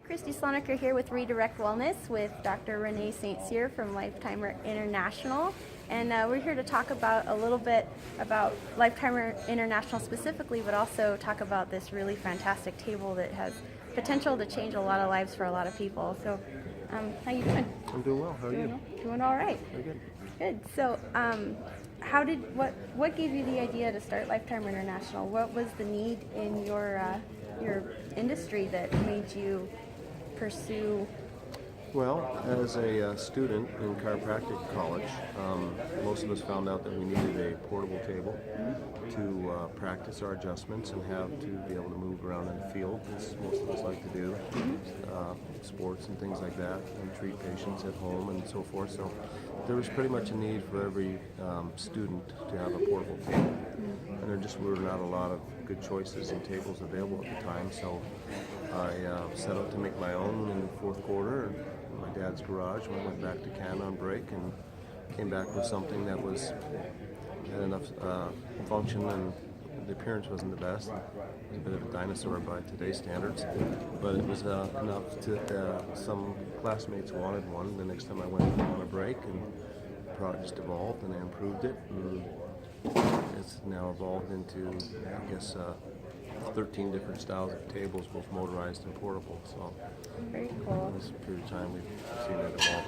Christy Slonaker here with Redirect Wellness with Dr. Renee St. Cyr from Lifetimer International. And we're here to talk about a little bit about Lifetimer International specifically, but also talk about this really fantastic table that has potential to change a lot of lives for a lot of people. So, how you doing? I'm doing well. How are you? Doing all right. Very good. Good. So, what gave you the idea to start Lifetimer International? What was the need in your industry that made you pursue? Well, as a student in chiropractic college, most of us found out that we needed a portable table to practice our adjustments and have to be able to move around in the field, as most of us like to do, sports and things like that, and treat patients at home and so forth. So there was pretty much a need for every student to have a portable table. And there just were not a lot of good choices and tables available at the time, so I set out to make my own in the fourth quarter in my dad's garage when I went back to Canada on break, and came back with something that had enough function, and the appearance wasn't the best. It was a bit of a dinosaur by today's standards, but it was enough to some classmates wanted one. The next time I went on a break, and the product just evolved, and I improved it, and it's now evolved into, I guess, 13 different styles of tables, both motorized and portable. So Very cool. in this period of time, we've seen it evolve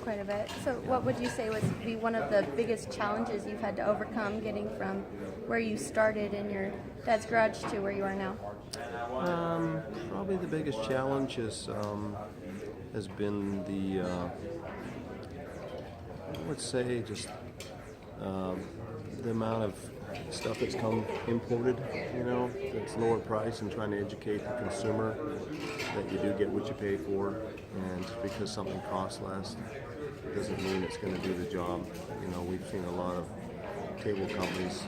Quite a bit. So what would you say was be one of the biggest challenges you've had to overcome getting from where you started in your dad's garage to where you are now? Probably the biggest challenge has been the, I would say, just the amount of stuff that's come imported, that's lower price, and trying to educate the consumer that you do get what you pay for, and because something costs less doesn't mean it's going to do the job. We've seen a lot of table companies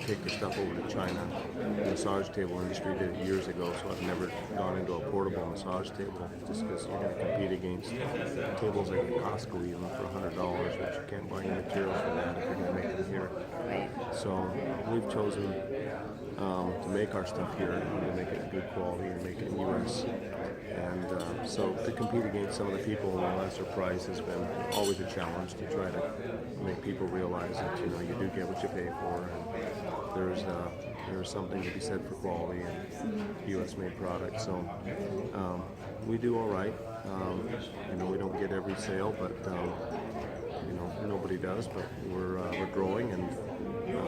take their stuff over to China. The massage table industry did it years ago, so I've never gone into a portable massage table, just because you're going to compete against tables like at Costco even for $100, which you can't buy any materials for that if you're going to make them here. Right. So we've chosen to make our stuff here, and to make it good quality and make it in the U.S. And so to compete against some of the people in a lesser price has been always a challenge, to try to make people realize that you do get what you pay for, and there's something to be said for quality and U.S. made products. So we do all right. We don't get every sale, but nobody does. But we're growing, and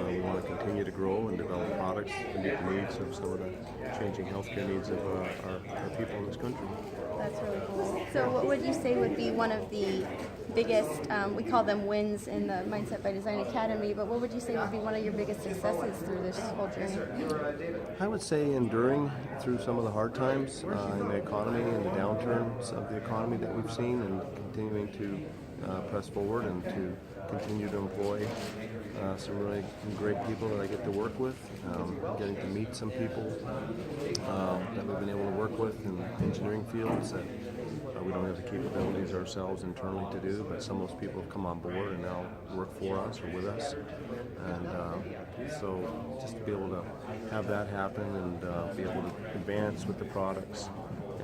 we want to continue to grow and develop products to meet the needs of some of the changing healthcare needs of our people in this country. That's really cool. So what would you say would be one of the biggest, we call them wins in the Mindset by Design Academy, but what would you say would be one of your biggest successes through this whole journey? I would say enduring through some of the hard times in the economy and the downturns of the economy that we've seen, and continuing to press forward and to continue to employ some really great people that I get to work with, getting to meet some people that we've been able to work with in engineering fields that we don't have the capabilities ourselves internally to do, but some of those people have come on board and now work for us or with us. And so just to be able to have that happen, and be able to advance with the products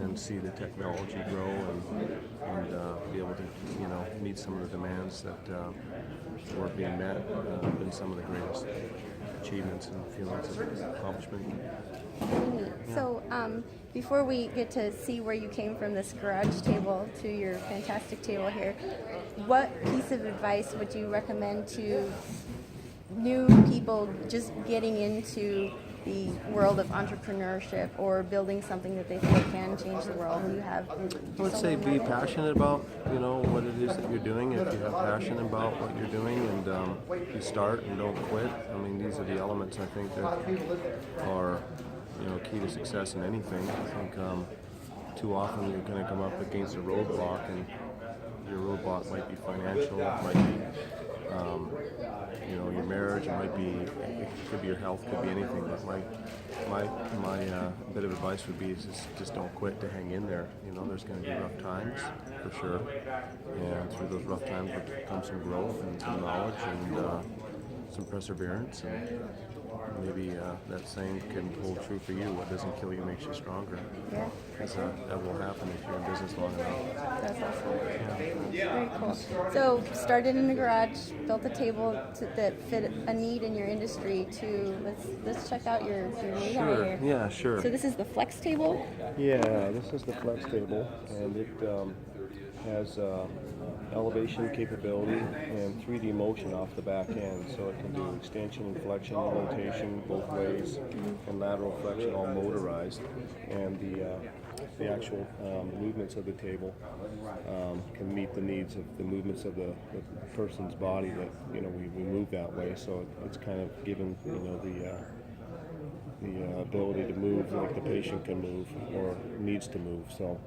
and see the technology grow, and be able to meet some of the demands that were being met, have been some of the greatest achievements and feelings of accomplishment. Neat. So before we get to see where you came from this garage table to your fantastic table here, what piece of advice would you recommend to new people just getting into the world of entrepreneurship or building something that they feel can change the world? You have, I would say be passionate about what it is that you're doing. If you have passion about what you're doing, and you start and don't quit. I mean, these are the elements I think that are key to success in anything. I think too often you're going to come up against a roadblock, and your roadblock might be financial, it might be your marriage, it could be your health, could be anything. But my bit of advice would be is just don't quit, to hang in there. There's going to be rough times for sure, and through those rough times will come some growth and some knowledge and some perseverance, and maybe that saying can hold true for you. What doesn't kill you makes you stronger. Yeah, for sure. That will happen if you're in business long enough. That's awesome. Very cool. So started in the garage, built a table that fit a need in your industry. Let's check out your new guy Sure. here. Yeah, sure. So this is the flex table. Yeah, this is the flex table, and it has elevation capability and 3D motion off the back end, so it can do extension and flexion, rotation both ways, and lateral flexion, all motorized. And the actual movements of the table can meet the needs of the movements of the person's body that we move that way. So it's kind of given the ability to move like the patient can move or needs to move. So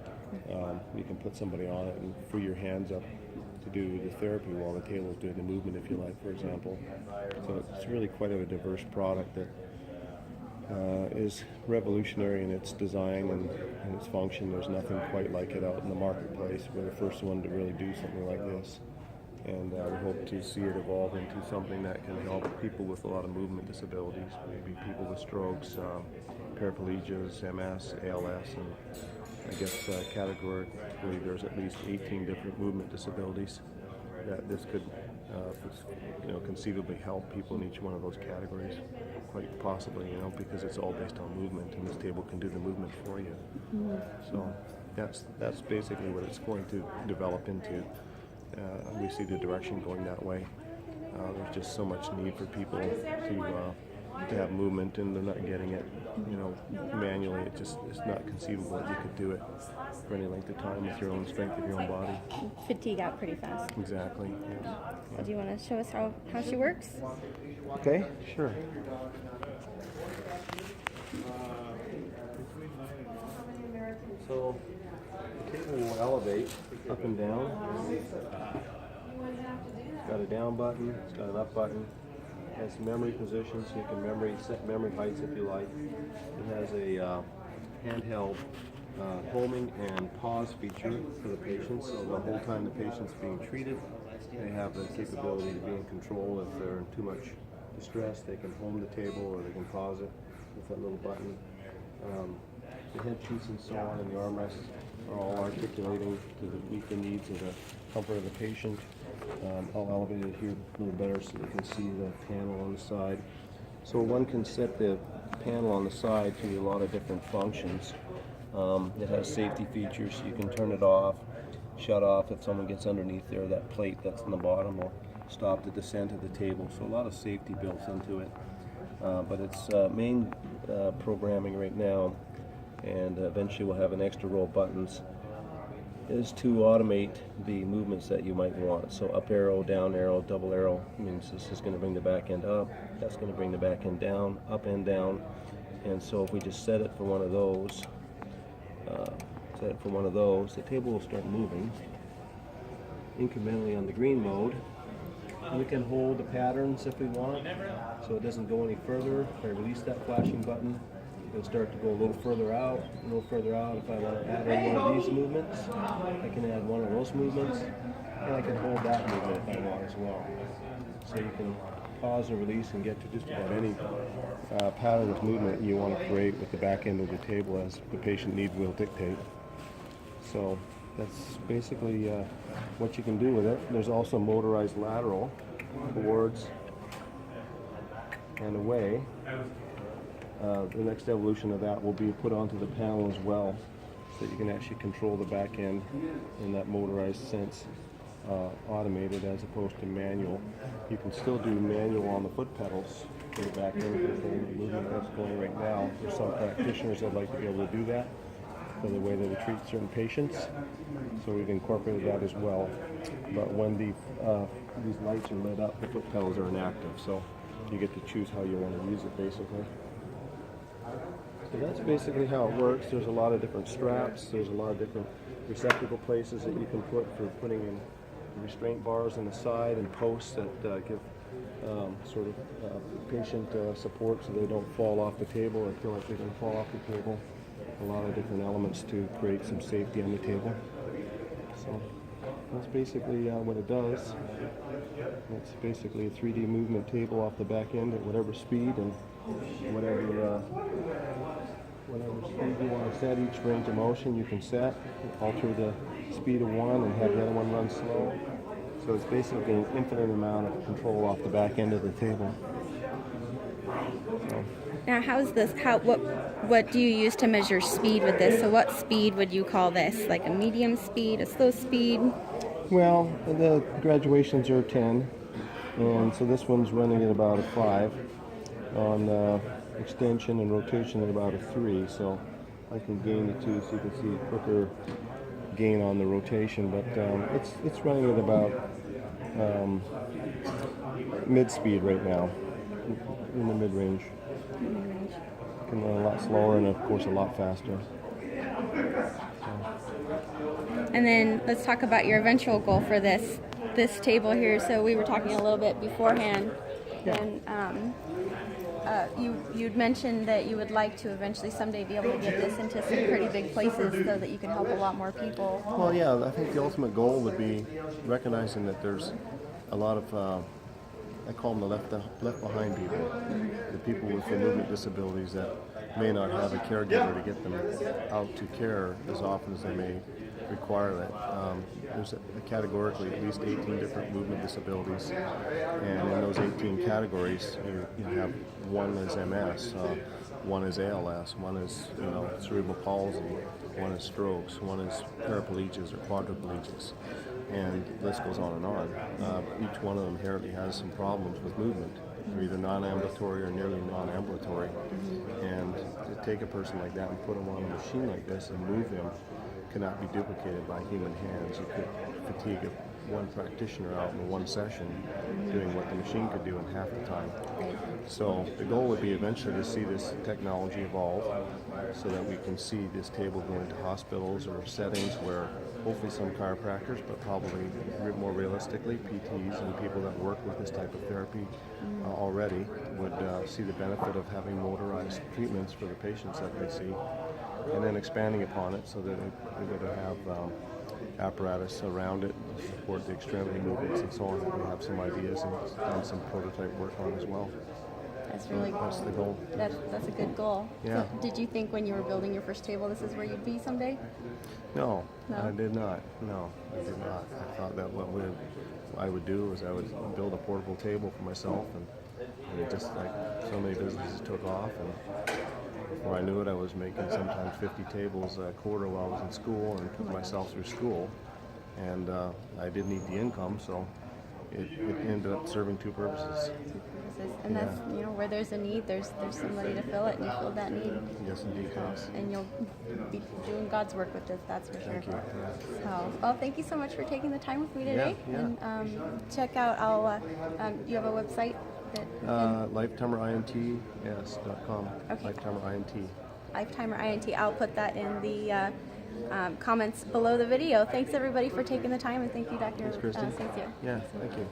you can put somebody on it and free your hands up to do the therapy while the table is doing the movement, if you like, for example. So it's really quite a diverse product that is revolutionary in its design and its function. There's nothing quite like it out in the marketplace. We're the first one to really do something like this. And we hope to see it evolve into something that can help people with a lot of movement disabilities, maybe people with strokes, paraplegias, MS, ALS, and I guess categorically there's at least 18 different movement disabilities that this could conceivably help people in each one of those categories, quite possibly, because it's all based on movement, and this table can do the movement for you. So that's basically what it's going to develop into. We see the direction going that way. There's just so much need for people to have movement, and they're not getting it, manually. It's not conceivable that you could do it for any length of time with your own strength of your own body. Fatigue out pretty fast. Exactly. Yes. So do you want to show us how she works? Okay, sure. So the table will elevate up and down. It's got a down button, it's got an up button. It has memory positions, so you can set memory heights if you like. It has a handheld homing and pause feature for the patients, so the whole time the patient's being treated, they have the capability to be in control. If they're in too much distress, they can home the table or they can pause it with that little button. The head piece and so on and the armrests are all articulating to meet the needs of the comfort of the patient. I'll elevate it here a little better so you can see the panel on the side. So one can set the panel on the side to a lot of different functions. It has safety features, so you can turn it off, shut off if someone gets underneath there. That plate that's in the bottom will stop the descent of the table, so a lot of safety built into it. But its main programming right now, and eventually we'll have an extra row of buttons, is to automate the movements that you might want. So up arrow, down arrow, double arrow means this is going to bring the back end up, that's going to bring the back end down, up and down. And so if we just set it for one of those, the table will start moving incrementally on the green mode. And we can hold the patterns if we want, so it doesn't go any further. If I release that flashing button, it'll start to go a little further out, a little further out. If I want to add in one of these movements, I can add one of those movements, and I can hold that movement if I want as well. So you can pause and release and get to just about any pattern of movement you want to create with the back end of the table as the patient need will dictate. So that's basically what you can do with it. There's also motorized lateral towards and away. The next evolution of that will be put onto the panel as well, so that you can actually control the back end in that motorized sense, automated as opposed to manual. You can still do manual on the foot pedals for the back end controlling the movement that's going right now. There's some practitioners that like to be able to do that for the way that we treat certain patients, so we've incorporated that as well. But when these lights are lit up, the foot pedals are inactive, so you get to choose how you want to use it basically. So that's basically how it works. There's a lot of different straps, there's a lot of different receptacle places that you can put for putting in restraint bars on the side and posts that give patient support so they don't fall off the table or feel like they're going to fall off the table. A lot of different elements to create some safety on the table. So that's basically what it does. It's basically a 3D movement table off the back end at whatever speed, and whatever speed you want to set each range of motion you can set. Alter the speed of one and have the other one run slow. So it's basically an infinite amount of control off the back end of the table. So, Now, how's this? What do you use to measure speed with this? So, what speed would you call this? Like a medium speed, a slow speed? well, the graduations are 10, and so this one's running at about a 5 on extension and rotation at about a 3. So I can gain the 2 so you can see quicker gain on the rotation, but it's running at about mid speed right now, in the mid range. Can run a lot slower and of course a lot faster. And then let's talk about your eventual goal for this table here. So we were talking a little bit beforehand, and you'd mentioned that you would like to eventually someday be able to get this into some pretty big places so that you can help a lot more people. Well, yeah, I think the ultimate goal would be recognizing that there's a lot of, I call them the left behind people, the people with the movement disabilities that may not have a caregiver to get them out to care as often as they may require that. There's categorically at least 18 different movement disabilities, and in those 18 categories, you have one is MS, one is ALS, one is cerebral palsy, one is strokes, one is paraplegias or quadriplegics, and the list goes on and on. Each one of them inherently has some problems with movement. They're either non-ambulatory or nearly non-ambulatory, and to take a person like that and put them on a machine like this and move them cannot be duplicated by human hands. You could fatigue one practitioner out in one session doing what the machine could do in half the time. So the goal would be eventually to see this technology evolve so that we can see this table go into hospitals or settings where hopefully some chiropractors, but probably more realistically PTs and people that work with this type of therapy already would see the benefit of having motorized treatments for the patients that they see, and then expanding upon it so that they're going to have apparatus around it to support the extremity movements and so on, that we have some ideas and some prototype work on as well. That's really cool. That's the goal. That's a good goal. Yeah. So did you think when you were building your first table this is where you'd be someday? No, No? I did not. No, I did not. I thought that what I would do is I would build a portable table for myself, and it just like so many businesses took off, and before I knew it, I was making sometimes 50 tables a quarter while I was in school and put myself through school, and I didn't need the income, so it ended up serving two purposes. And that's, where there's a need, there's somebody to fill it, and you fill that need. Yes, indeed. And you'll be doing God's work with this, that's for sure. Thank you. Yeah. So, well, thank you so much for taking the time with me today. Yeah. And check out, you have a website that lifetimerint.com. Okay. Lifetimerint. Lifetimer INT. I'll put that in the comments below the video. Thanks everybody for taking the time, and thank you, Dr. Thanks, Kristen. Cynthia. Yeah, thank you.